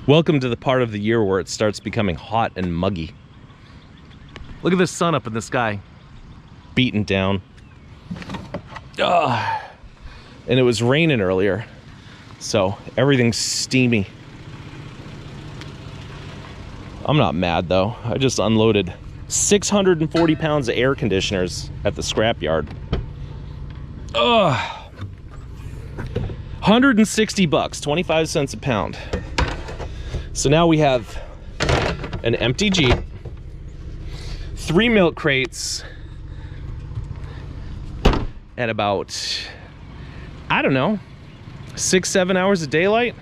Welcome to the part of the year where it starts becoming hot and muggy. Look at the sun up in the sky. Beaten down. Ugh. And it was raining earlier, so everything's steamy. I'm not mad though. I just unloaded 640 pounds of air conditioners at the scrapyard. Ugh. 160 bucks, 25 cents a pound. So now we have an empty Jeep, 3 milk crates, and about, I don't know, 6-7 hours of daylight.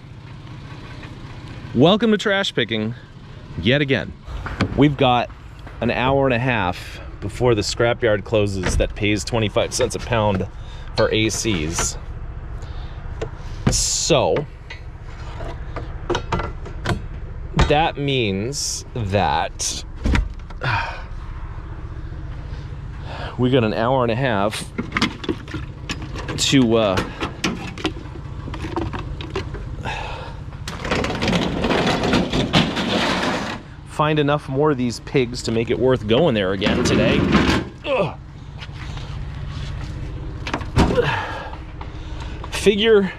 Welcome to trash picking yet again. We've got an hour and a half before the scrapyard closes that pays 25 cents a pound for ACs. So that means that we got an hour and a half to find enough more of these pigs to make it worth going there again today. Ugh. Figure,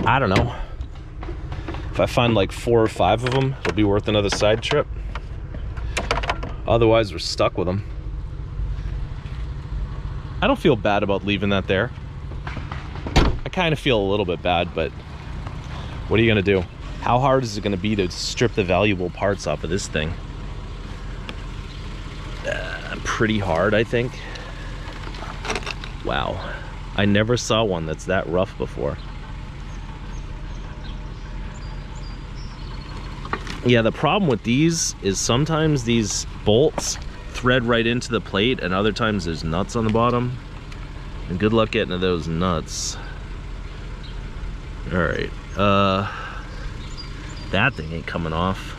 I don't know, if I find like 4 or 5 of them, it'll be worth another side trip. Otherwise, we're stuck with them. I don't feel bad about leaving that there. I kind of feel a little bit bad, but what are you gonna do? How hard is it gonna be to strip the valuable parts off of this thing? Pretty hard, I think. Wow, I never saw one that's that rough before. Yeah, the problem with these is sometimes these bolts thread right into the plate and other times there's nuts on the bottom. And good luck getting to those nuts. All right, that thing ain't coming off.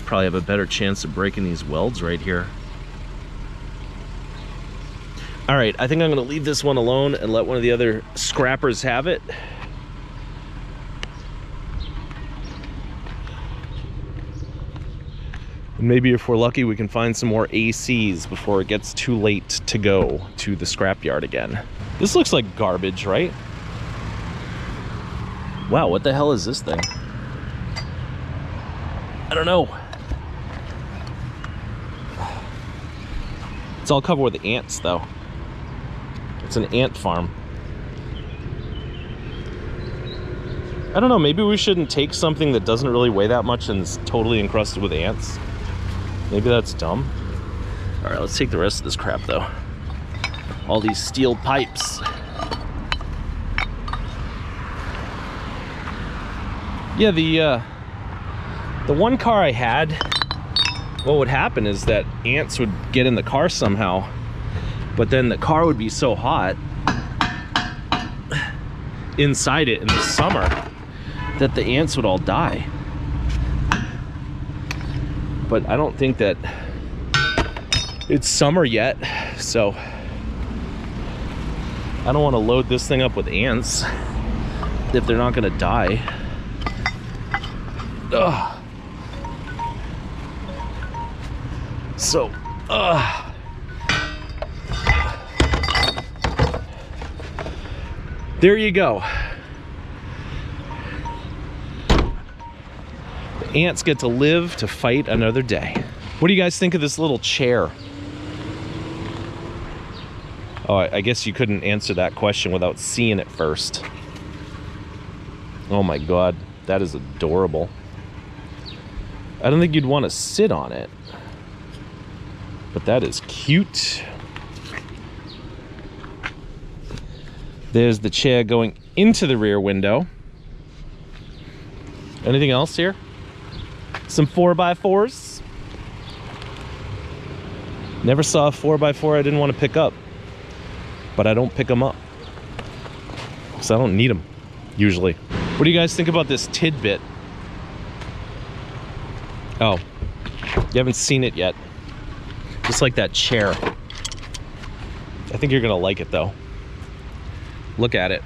Probably have a better chance of breaking these welds right here. All right, I think I'm gonna leave this one alone and let one of the other scrappers have it. And maybe if we're lucky, we can find some more ACs before it gets too late to go to the scrapyard again. This looks like garbage, right? Wow, what the hell is this thing? I don't know. It's all covered with ants though. It's an ant farm. I don't know, maybe we shouldn't take something that doesn't really weigh that much and is totally encrusted with ants. Maybe that's dumb. All right, let's take the rest of this crap though. All these steel pipes. Yeah, the one car I had, what would happen is that ants would get in the car somehow, but then the car would be so hot inside it in the summer that the ants would all die. But I don't think that it's summer yet, so I don't want to load this thing up with ants if they're not gonna die. Ugh. So, there you go. The ants get to live to fight another day. What do you guys think of this little chair? Oh, I guess you couldn't answer that question without seeing it first. Oh my God, that is adorable. I don't think you'd want to sit on it, but that is cute. There's the chair going into the rear window. Anything else here? Some 4x4s. Never saw a 4x4 I didn't want to pick up, but I don't pick them up because I don't need them usually. What do you guys think about this tidbit? Oh, you haven't seen it yet. Just like that chair. I think you're gonna like it though. Look at it.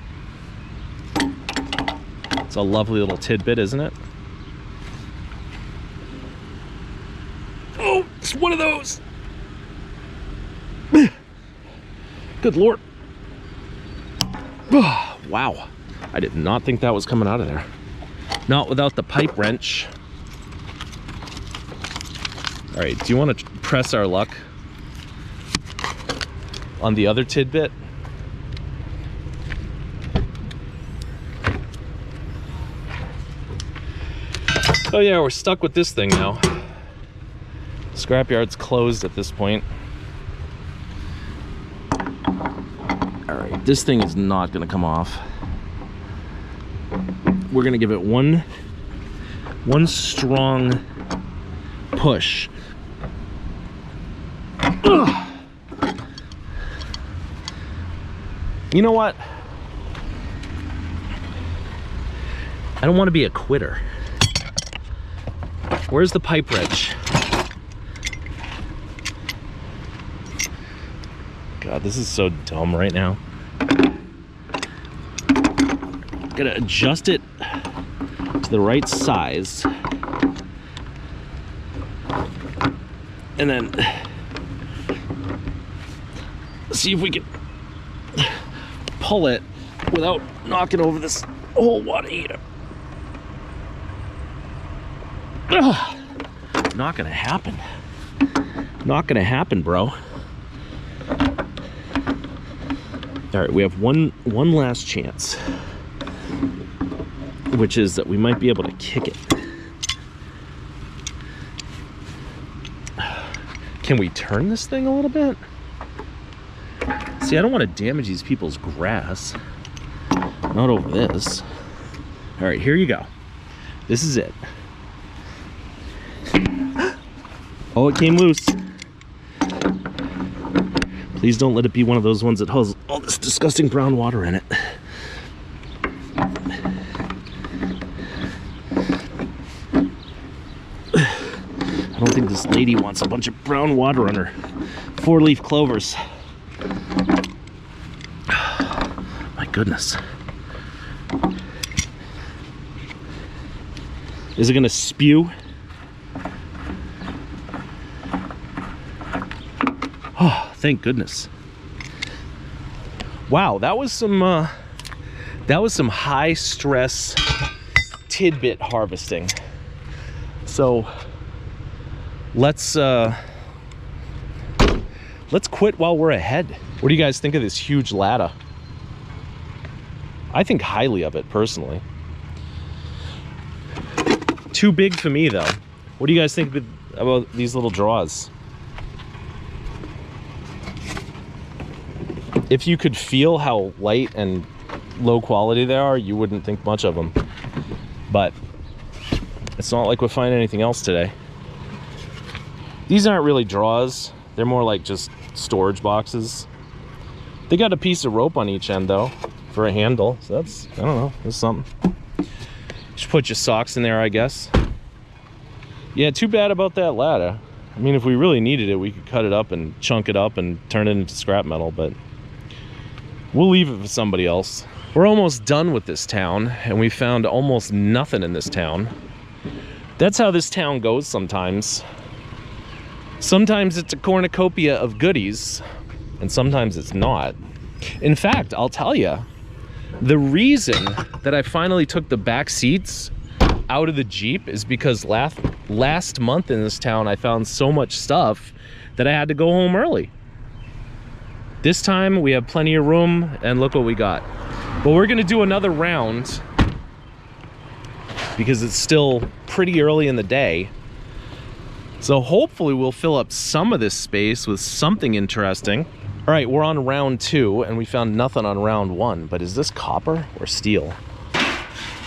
It's a lovely little tidbit, isn't it? Oh, it's one of those. Good Lord. Wow. I did not think that was coming out of there. Not without the pipe wrench. All right, do you want to press our luck on the other tidbit? Oh yeah, we're stuck with this thing now. Scrapyard's closed at this point. All right, this thing is not gonna come off. We're gonna give it one strong push. Ugh. You know what? I don't want to be a quitter. Where's the pipe wrench? God, this is so dumb right now. Gotta adjust it to the right size. And then see if we can pull it without knocking over this whole water heater. Ugh. Not gonna happen. Not gonna happen, bro. All right, we have one last chance, which is that we might be able to kick it. Can we turn this thing a little bit? See, I don't want to damage these people's grass. Not over this. All right, here you go. This is it. Oh, it came loose. Please don't let it be one of those ones that has all this disgusting brown water in it. I don't think this lady wants a bunch of brown water on her 4-leaf clovers. My goodness. Is it gonna spew? Oh, thank goodness. Wow, that was some high stress tidbit harvesting. So let's quit while we're ahead. What do you guys think of this huge ladder? I think highly of it personally. Too big for me though. What do you guys think about these little draws? If you could feel how light and low quality they are, you wouldn't think much of them. But it's not like we'll find anything else today. These aren't really draws. They're more like just storage boxes. They got a piece of rope on each end though for a handle. So that's, I don't know, that's something. Just put your socks in there, I guess. Yeah, too bad about that ladder. I mean, if we really needed it, we could cut it up and chunk it up and turn it into scrap metal, but we'll leave it for somebody else. We're almost done with this town, and we found almost nothing in this town. That's how this town goes sometimes. Sometimes it's a cornucopia of goodies, and sometimes it's not. In fact, I'll tell you, the reason that I finally took the back seats out of the Jeep is because last month in this town, I found so much stuff that I had to go home early. This time we have plenty of room, and look what we got. But we're gonna do another round because it's still pretty early in the day. So hopefully we'll fill up some of this space with something interesting. All right, we're on round 2 and we found nothing on round 1, but is this copper or steel?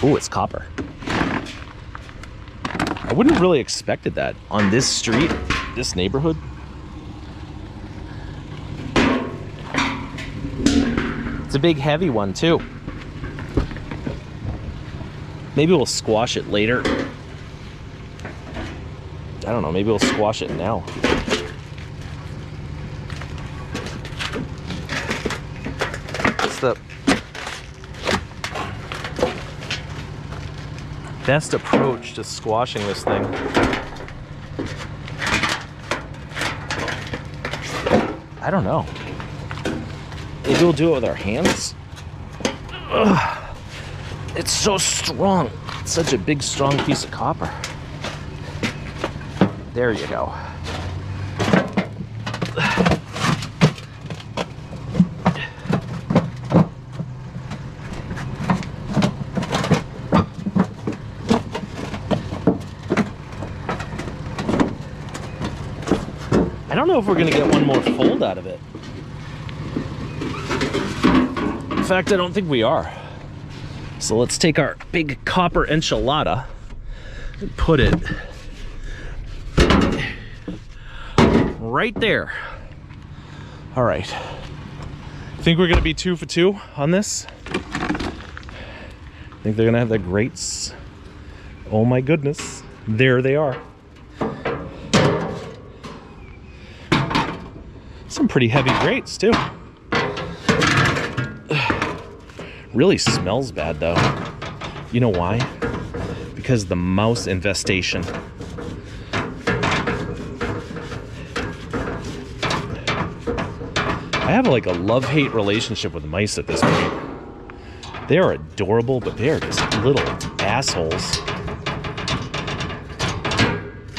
Oh, it's copper. I wouldn't have really expected that on this street, this neighborhood. It's a big heavy one too. Maybe we'll squash it later. I don't know, maybe we'll squash it now. What's the... best approach to squashing this thing? I don't know. Maybe we'll do it with our hands. Ugh. It's so strong. It's such a big, strong piece of copper. There you go. I don't know if we're gonna get one more fold out of it. In fact, I don't think we are. So let's take our big copper enchilada and put it right there. All right. Think we're gonna be 2 for 2 on this? Think they're gonna have the grates? Oh my goodness. There they are. Some pretty heavy grates too. Really smells bad though. You know why? Because the mouse infestation. I have like a love-hate relationship with mice at this point. They are adorable, but they are just little assholes.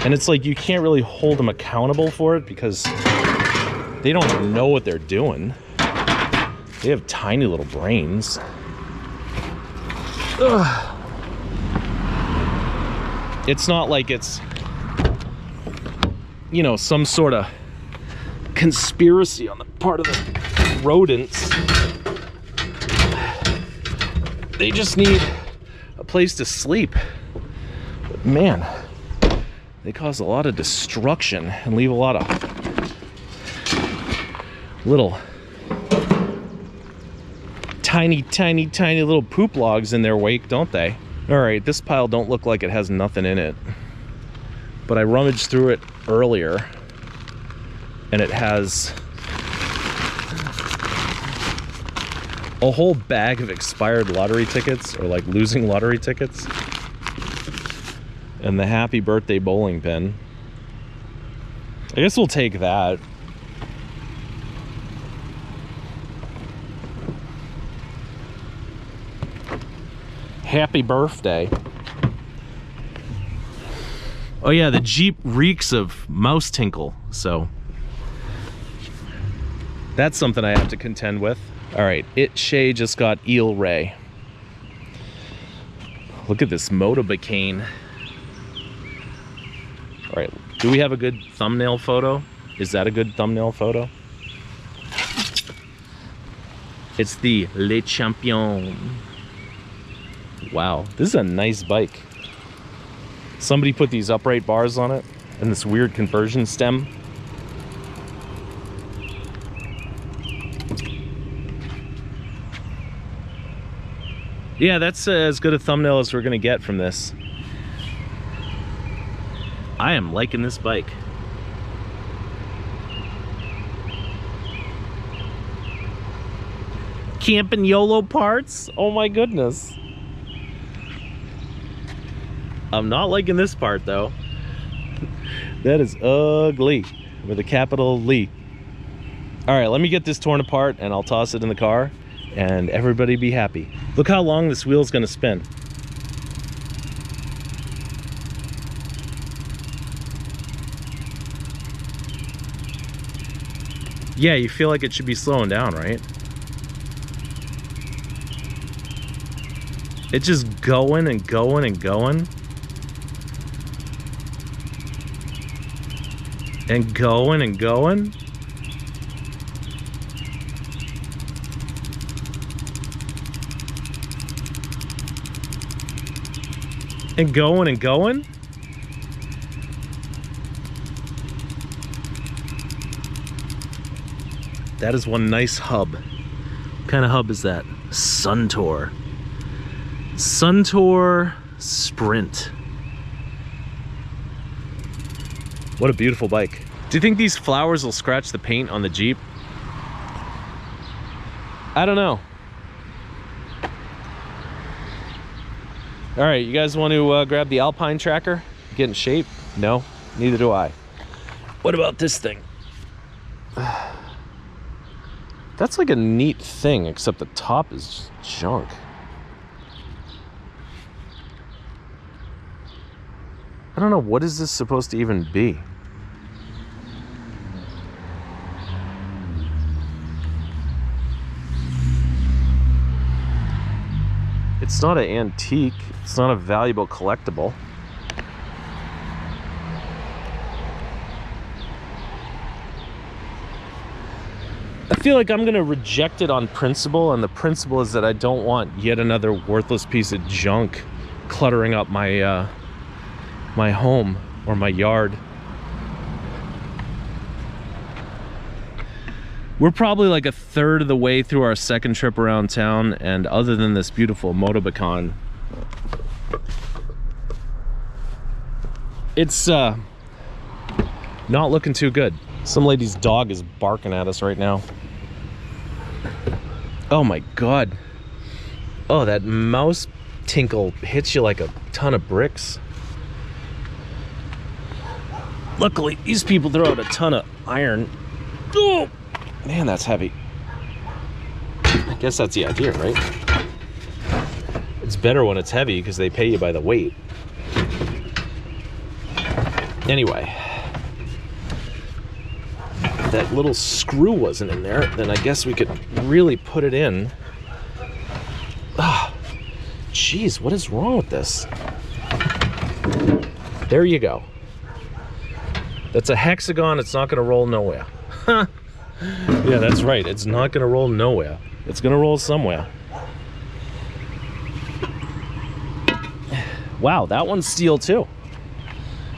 And it's like you can't really hold them accountable for it because they don't know what they're doing. They have tiny little brains. Ugh. It's not like it's, you know, some sort of conspiracy on the part of the rodents. They just need a place to sleep. But man, they cause a lot of destruction and leave a lot of little tiny little poop logs in their wake, don't they? All right, this pile don't look like it has nothing in it, but I rummaged through it earlier and it has a whole bag of expired lottery tickets, or like losing lottery tickets, and the happy birthday bowling pin. I guess we'll take that. Happy birthday. Oh yeah, the Jeep reeks of mouse tinkle, so that's something I have to contend with. All right, Shay just got Eel Ray. Look at this Motorbicane. All right, do we have a good thumbnail photo? Is that a good thumbnail photo? It's the Le Champion. Wow, this is a nice bike. Somebody put these upright bars on it and this weird conversion stem. Yeah, that's as good a thumbnail as we're gonna get from this. I am liking this bike. Camping YOLO parts? Oh my goodness. I'm not liking this part though. That is ugly with a capital Lee. All right, let me get this torn apart and I'll toss it in the car and everybody be happy. Look how long this wheel's gonna spin. Yeah, you feel like it should be slowing down, right? It's just going and going and going. And going and going. And going and going. That is one nice hub. What kind of hub is that? Suntour. Suntour Sprint. What a beautiful bike. Do you think these flowers will scratch the paint on the Jeep? I don't know. All right, you guys want to grab the Alpine tracker? Get in shape? No, neither do I. What about this thing? That's like a neat thing, except the top is just junk. I don't know, what is this supposed to even be? It's not an antique. It's not a valuable collectible. I feel like I'm gonna reject it on principle, and the principle is that I don't want yet another worthless piece of junk cluttering up my my home or my yard. We're probably like a third of the way through our second trip around town, and other than this beautiful Motobecon, it's not looking too good. Some lady's dog is barking at us right now. Oh my god. Oh, that mouse tinkle hits you like a ton of bricks. Luckily, these people throw out a ton of iron. Oh! Man, that's heavy. I guess that's the idea, right? It's better when it's heavy because they pay you by the weight. Anyway, if that little screw wasn't in there, then I guess we could really put it in. Ah, jeez, what is wrong with this? There you go. That's a hexagon. It's not going to roll nowhere. Yeah, that's right. It's not going to roll nowhere. It's going to roll somewhere. Wow, that one's steel too.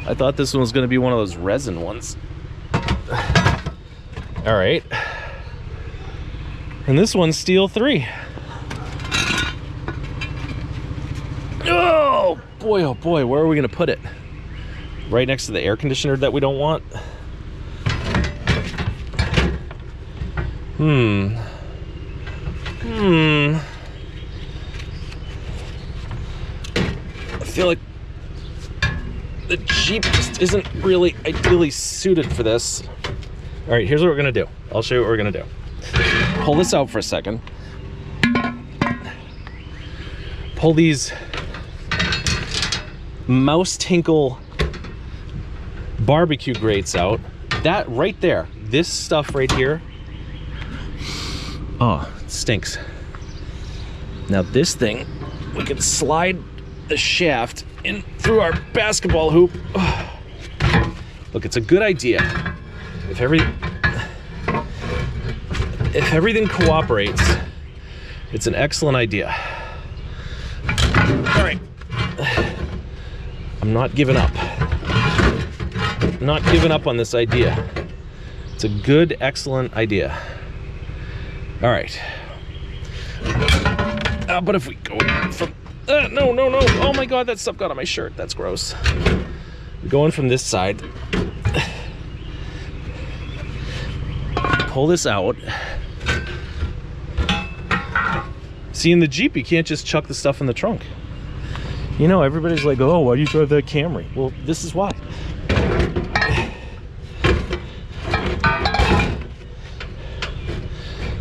I thought this one was going to be one of those resin ones. All right. And this one's steel 3. Oh boy, where are we going to put it? Right next to the air conditioner that we don't want? I feel like the Jeep just isn't really ideally suited for this. All right, here's what we're gonna do. I'll show you what we're gonna do. Pull this out for a second. Pull these mouse tinkle barbecue grates out. That right there, this stuff right here, oh, it stinks. Now this thing, we can slide the shaft in through our basketball hoop. Oh. Look, it's a good idea. If everything cooperates, it's an excellent idea. All right. I'm not giving up. I'm not giving up on this idea. It's a good, excellent idea. All right. But if we go from... no. Oh my god, that stuff got on my shirt. That's gross. We're going from this side. Pull this out. See, in the Jeep, you can't just chuck the stuff in the trunk. You know, everybody's like, oh, why do you drive that Camry? Well, this is why.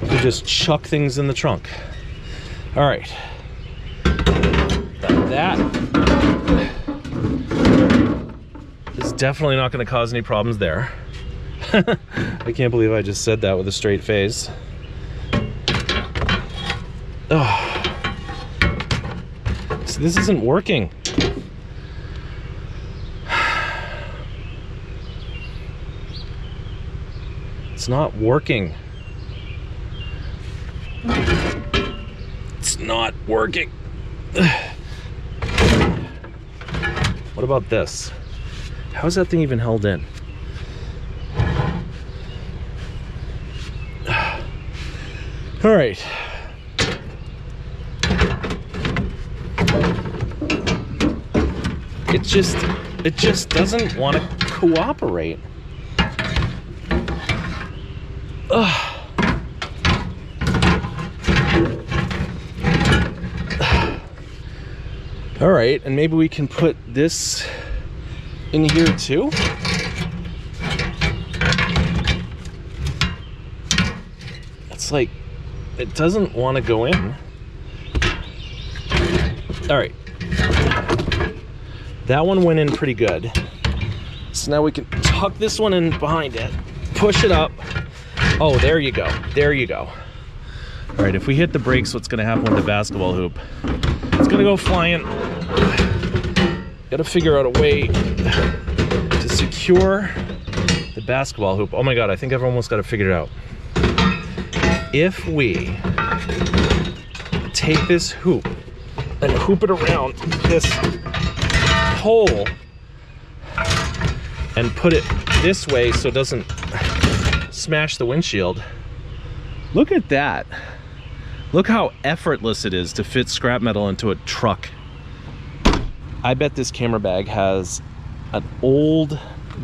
You just chuck things in the trunk. All right. That is definitely not going to cause any problems there. I can't believe I just said that with a straight face. Oh. So this isn't working. It's not working. It's not working. What about this? How is that thing even held in? All right. It just doesn't want to cooperate. Ugh. All right, and maybe we can put this in here too. It's like, it doesn't want to go in. All right. That one went in pretty good. So now we can tuck this one in behind it, push it up. Oh, there you go. There you go. All right, if we hit the brakes, what's gonna happen with the basketball hoop? It's gonna go flying. Gotta figure out a way to secure the basketball hoop. Oh my God, I think I've almost got it figured out. If we take this hoop and hoop it around this hole and put it this way so it doesn't smash the windshield. Look at that. Look how effortless it is to fit scrap metal into a truck. I bet this camera bag has an old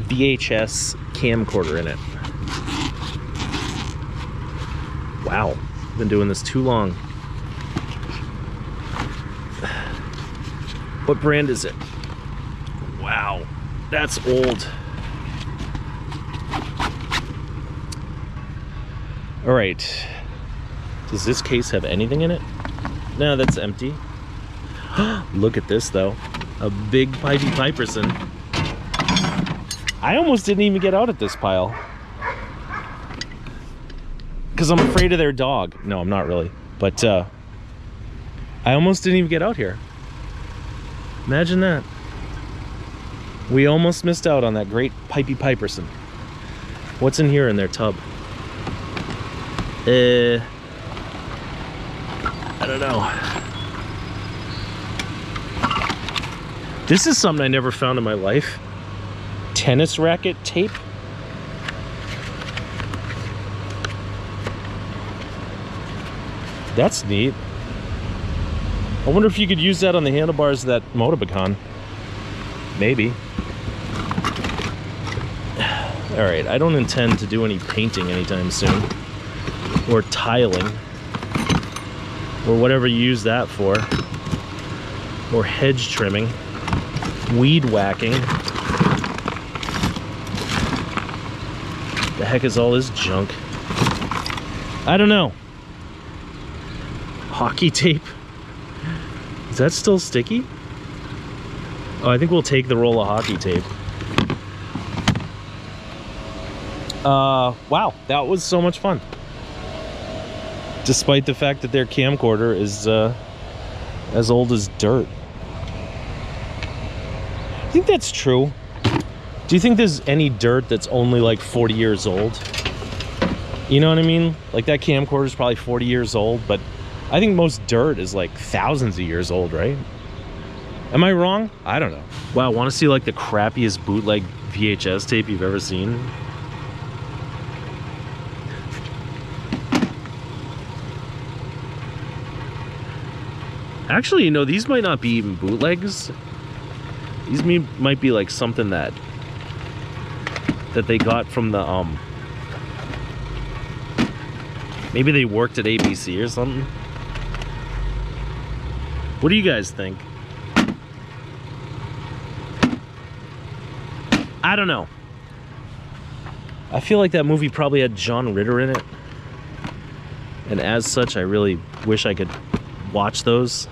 VHS camcorder in it. Wow, I've been doing this too long. What brand is it? Wow, that's old. All right, does this case have anything in it? No, that's empty. Look at this though, a big pipey piperson. I almost didn't even get out at this pile because I'm afraid of their dog. No, I'm not really, but I almost didn't even get out here. Imagine that. We almost missed out on that great pipey piperson. What's in here in their tub? I don't know. This is something I never found in my life. Tennis racket tape. That's neat. I wonder if you could use that on the handlebars of that Motobacan. Maybe. All right, I don't intend to do any painting anytime soon. Or tiling. Or whatever you use that for. Or hedge trimming. Weed whacking. The heck is all this junk? I don't know. Hockey tape? Is that still sticky? Oh, I think we'll take the roll of hockey tape. Wow, that was so much fun. Despite the fact that their camcorder is as old as dirt. I think that's true. Do you think there's any dirt that's only like 40 years old? You know what I mean? Like that camcorder is probably 40 years old, but I think most dirt is like thousands of years old, right? Am I wrong? I don't know. Wow, want to see like the crappiest bootleg VHS tape you've ever seen? Actually, you know, these might not be even bootlegs. These might be like something that they got from the maybe they worked at ABC or something. What do you guys think? I don't know. I feel like that movie probably had John Ritter in it, and as such I really wish I could watch those,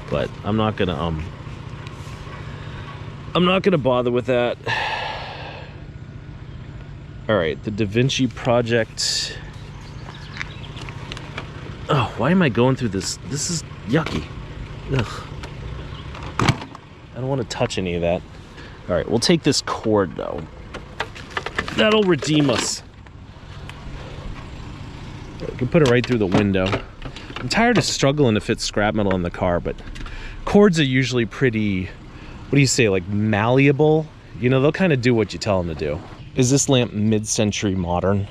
but I'm not gonna bother with that. All right, the Da Vinci Project. Oh, why am I going through this? This is yucky. Ugh. I don't want to touch any of that. All right, we'll take this cord though. That'll redeem us. We can put it right through the window. I'm tired of struggling to fit scrap metal in the car, but cords are usually pretty, what do you say, like malleable? You know, they'll kind of do what you tell them to do. Is this lamp mid-century modern?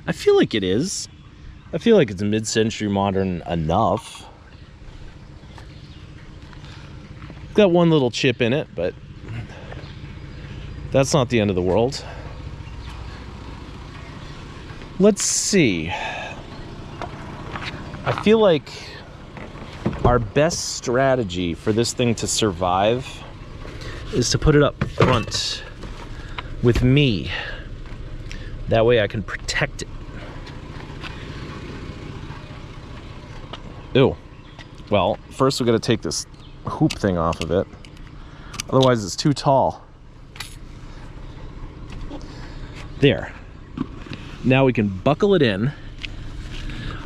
I feel like it is. I feel like it's mid-century modern enough. Got one little chip in it, but that's not the end of the world. Let's see. I feel like our best strategy for this thing to survive is to put it up front with me. That way I can protect it. Ew. Well, first we gotta take this hoop thing off of it. Otherwise it's too tall. There. Now we can buckle it in.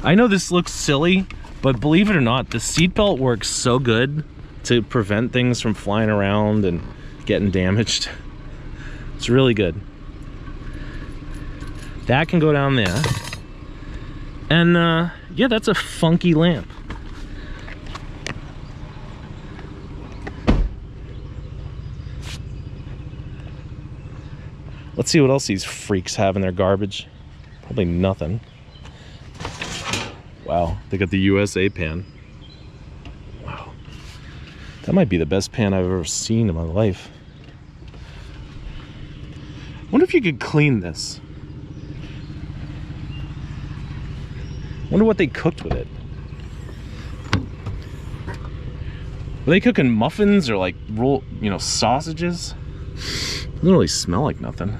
I know this looks silly, but believe it or not, the seatbelt works so good to prevent things from flying around and getting damaged. It's really good. That can go down there. And yeah, that's a funky lamp. Let's see what else these freaks have in their garbage. Probably nothing. Wow, they got the USA pan. Wow. That might be the best pan I've ever seen in my life. I wonder if you could clean this. I wonder what they cooked with it. Were they cooking muffins or like roll, you know, sausages? It doesn't really smell like nothing.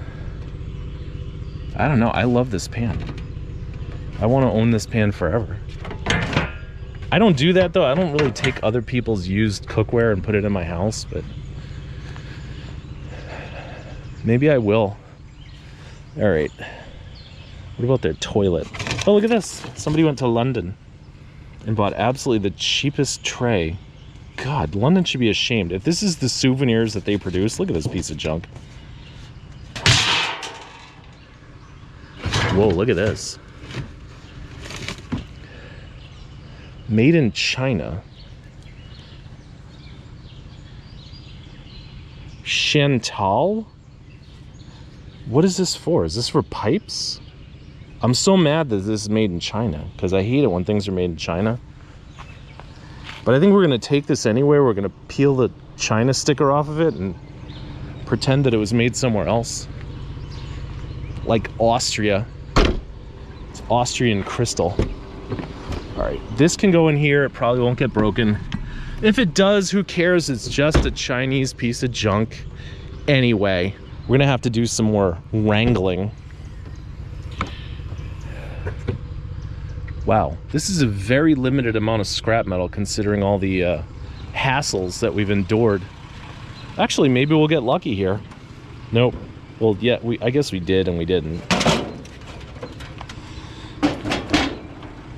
I don't know. I love this pan. I want to own this pan forever. I don't do that though. I don't really take other people's used cookware and put it in my house, but maybe I will. All right. What about their toilet? Oh, look at this. Somebody went to London and bought absolutely the cheapest tray. God, London should be ashamed. If this is the souvenirs that they produce, look at this piece of junk. Whoa, look at this. Made in China. Chantal? What is this for? Is this for pipes? I'm so mad that this is made in China, because I hate it when things are made in China. But I think we're going to take this anyway. We're going to peel the China sticker off of it and pretend that it was made somewhere else. Like Austria. It's Austrian crystal. Alright, this can go in here. It probably won't get broken. If it does, who cares? It's just a Chinese piece of junk. Anyway, we're going to have to do some more wrangling. Wow, this is a very limited amount of scrap metal considering all the hassles that we've endured. Actually, maybe we'll get lucky here. Nope. Well, yeah, I guess we did and we didn't.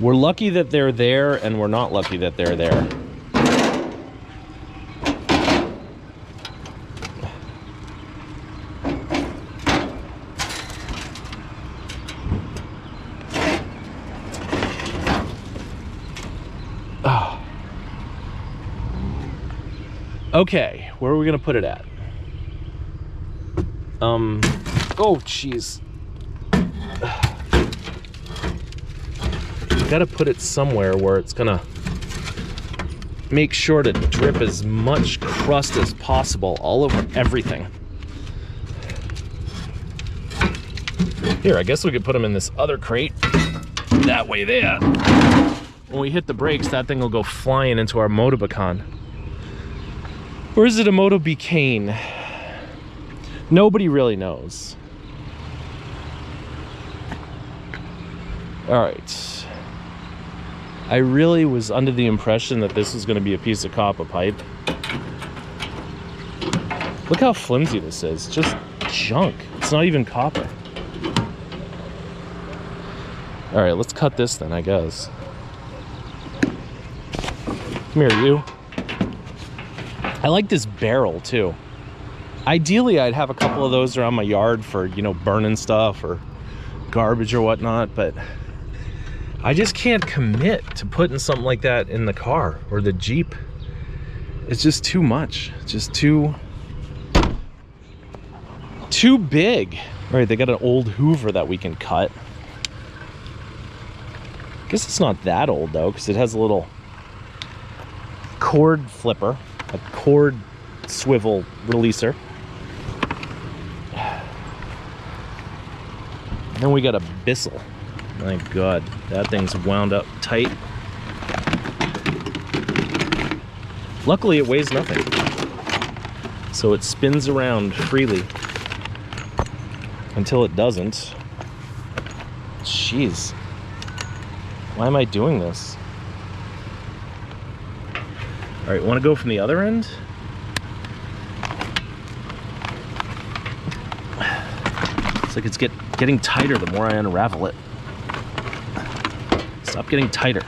We're lucky that they're there and we're not lucky that they're there. Okay, where are we gonna put it at? Oh jeez. You gotta put it somewhere where it's gonna make sure to drip as much crust as possible all over everything. Here, I guess we could put them in this other crate. That way there. When we hit the brakes, that thing will go flying into our Motobacan. Or is it a Motobicane? Nobody really knows. Alright. I really was under the impression that this was going to be a piece of copper pipe. Look how flimsy this is. Just junk. It's not even copper. Alright, let's cut this then, I guess. Come here, you. I like this barrel too. Ideally, I'd have a couple of those around my yard for, you know, burning stuff or garbage or whatnot, but I just can't commit to putting something like that in the car or the Jeep. It's just too much. It's just too big. All right, they got an old Hoover that we can cut. I guess it's not that old though, because it has a little cord flipper. A cord swivel releaser. Then we got a Bissell. My God, that thing's wound up tight. Luckily, it weighs nothing. So it spins around freely until it doesn't. Jeez. Why am I doing this? All right, want to go from the other end? It's like it's getting tighter the more I unravel it. Stop getting tighter.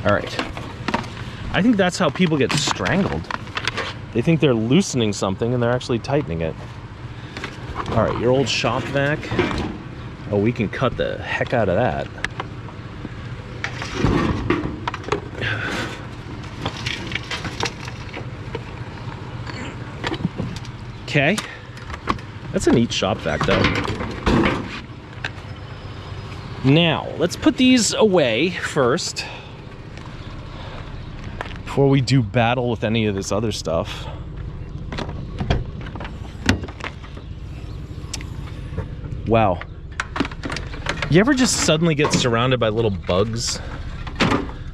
All right. I think that's how people get strangled. They think they're loosening something and they're actually tightening it. All right, your old shop vac. Oh, we can cut the heck out of that. Okay. That's a neat shop vac though. Now, let's put these away first before we do battle with any of this other stuff. Wow. You ever just suddenly get surrounded by little bugs?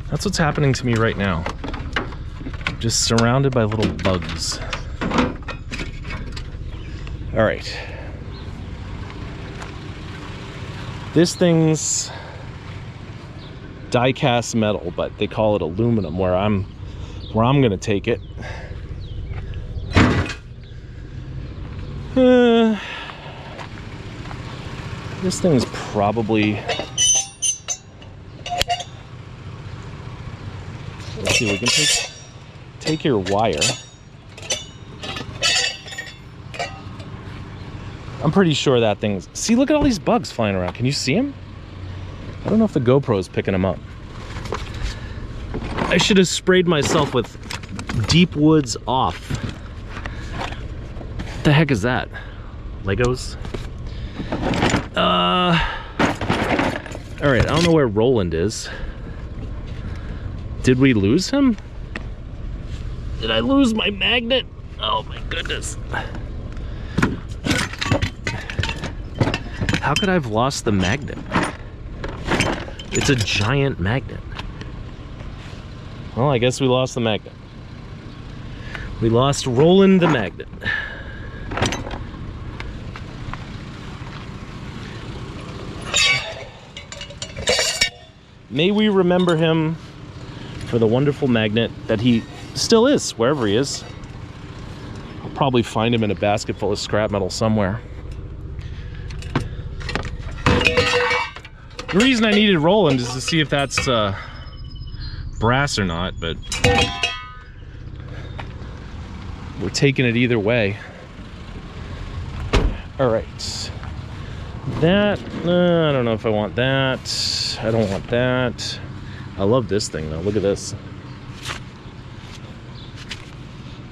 That's what's happening to me right now. Just surrounded by little bugs. All right. This thing's die-cast metal, but they call it aluminum where I'm gonna take it. This thing's probably, let's see, we can take your wire. I'm pretty sure that thing's, see, look at all these bugs flying around. Can you see them? I don't know if the GoPro's picking them up. I should have sprayed myself with Deep Woods Off. What the heck is that? Legos? All right, I don't know where Roland is. Did we lose him? Did I lose my magnet? Oh my goodness. How could I have lost the magnet? It's a giant magnet. Well, I guess we lost the magnet. We lost Roland the magnet. May we remember him for the wonderful magnet that he still is, wherever he is. I'll probably find him in a basket full of scrap metal somewhere. The reason I needed Roland is to see if that's brass or not, but we're taking it either way. All right. That, I don't know if I want that. I don't want that. I love this thing though. Look at this.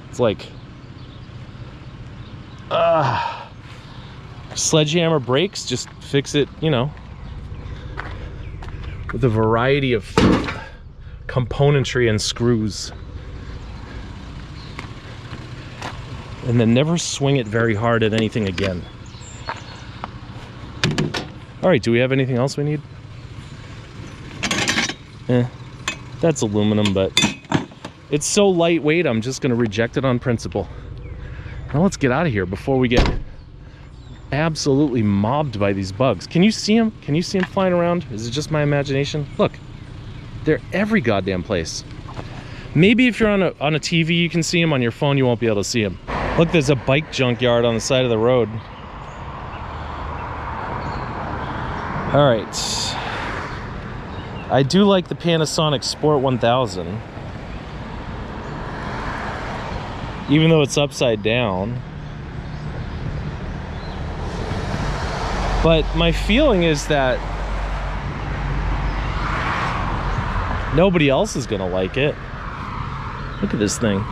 It's like, sledgehammer brakes, just fix it, you know, with a variety of componentry and screws. And then never swing it very hard at anything again. All right, do we have anything else we need? That's aluminum, but it's so lightweight, I'm just gonna reject it on principle. Now let's get out of here before we get absolutely mobbed by these bugs. Can you see them? Can you see them flying around? Is it just my imagination? Look, they're every goddamn place. Maybe if you're on a TV, you can see them. On your phone, you won't be able to see them. Look, there's a bike junkyard on the side of the road. All right. I do like the Panasonic Sport 1000. Even though it's upside down. But my feeling is that nobody else is gonna like it. Look at this thing.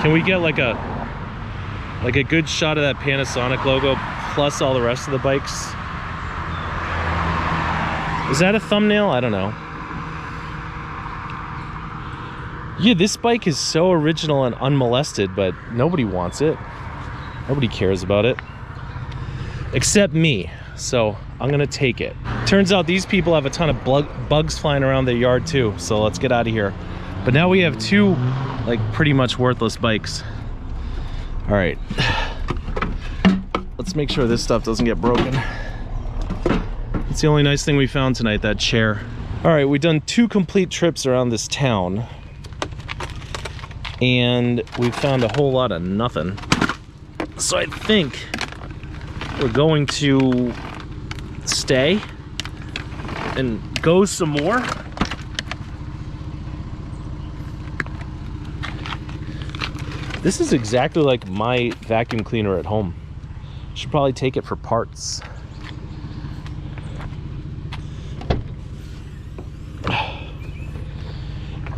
Can we get like a good shot of that Panasonic logo plus all the rest of the bikes? Is that a thumbnail? I don't know. Yeah, this bike is so original and unmolested, but nobody wants it. Nobody cares about it. Except me. so I'm gonna take it. Turns out these people have a ton of bugs flying around their yard too, so let's get out of here. But now we have two, like, pretty much worthless bikes. All right, let's make sure this stuff doesn't get broken. It's the only nice thing we found tonight, that chair. All right, we've done 2 complete trips around this town, and we found a whole lot of nothing. So I think we're going to stay and go some more. This is exactly like my vacuum cleaner at home. Should probably take it for parts.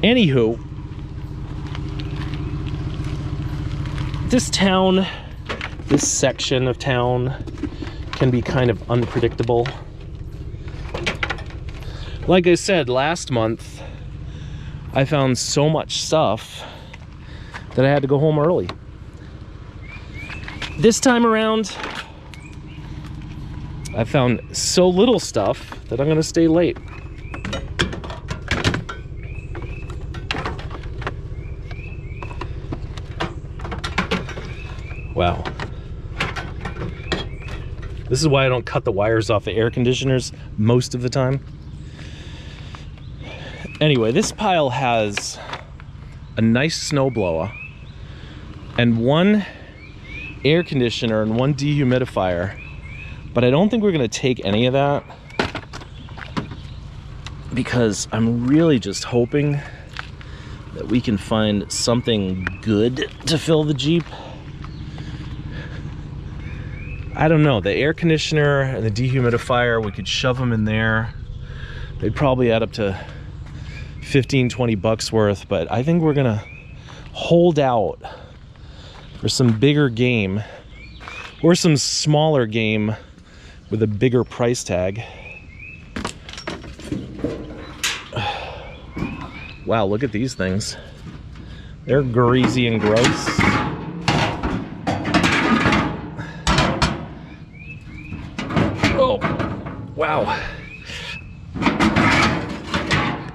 Anywho, this town, this section of town can be kind of unpredictable. Like I said, last month, I found so much stuff that I had to go home early. This time around, I found so little stuff that I'm gonna stay late. Wow. This is why I don't cut the wires off the air conditioners most of the time. Anyway, this pile has a nice snowblower and 1 air conditioner and 1 dehumidifier, but I don't think we're gonna take any of that because I'm really just hoping that we can find something good to fill the Jeep. I don't know, the air conditioner and the dehumidifier, we could shove them in there. They'd probably add up to 15, 20 bucks worth, but I think we're gonna hold out for some bigger game or some smaller game with a bigger price tag. Wow, look at these things. They're greasy and gross. Oh, wow.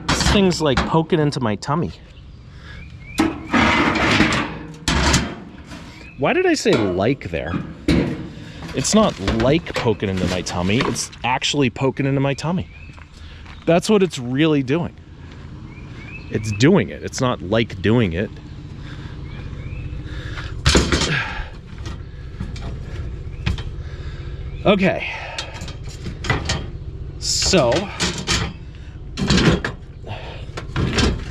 This thing's like poking into my tummy. Why did I say like there? It's not like poking into my tummy, it's actually poking into my tummy. That's what it's really doing. It's doing it. It's not like doing it. Okay. So,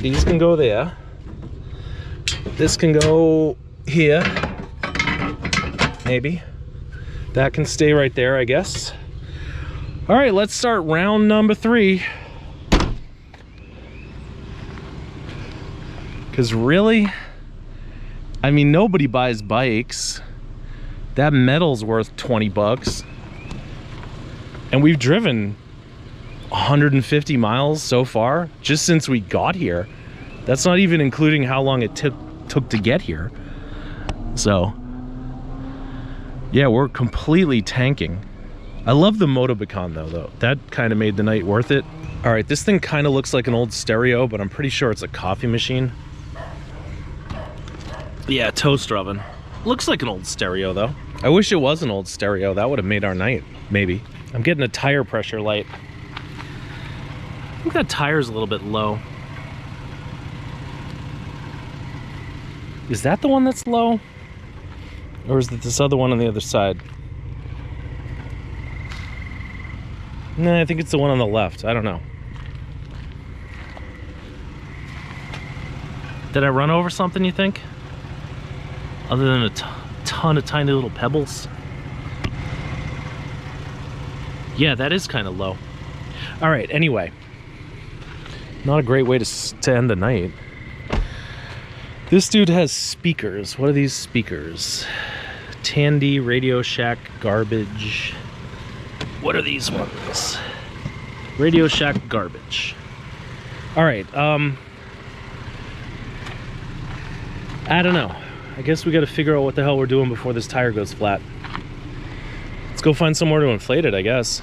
these can go there. This can go here. Maybe. That can stay right there, I guess. All right, let's start round number 3. Because really, I mean, nobody buys bikes. That metal's worth 20 bucks. And we've driven 150 miles so far, just since we got here. That's not even including how long it took to get here. So, yeah, we're completely tanking. I love the Motobeacon though. That kind of made the night worth it. All right, this thing kind of looks like an old stereo, but I'm pretty sure it's a coffee machine. Yeah, toaster oven. Looks like an old stereo though. I wish it was an old stereo. That would have made our night, maybe. I'm getting a tire pressure light. I think that tire's a little bit low. Is that the one that's low? Or is it this other one on the other side? Nah, I think it's the one on the left. I don't know. Did I run over something, you think? Other than a ton of tiny little pebbles? Yeah, that is kind of low. All right, anyway. Not a great way to end the night. This dude has speakers. What are these speakers? Tandy, Radio Shack, Garbage. What are these ones? Radio Shack, Garbage. All right, I don't know. I guess we got to figure out what the hell we're doing before this tire goes flat. Let's go find somewhere to inflate it, I guess.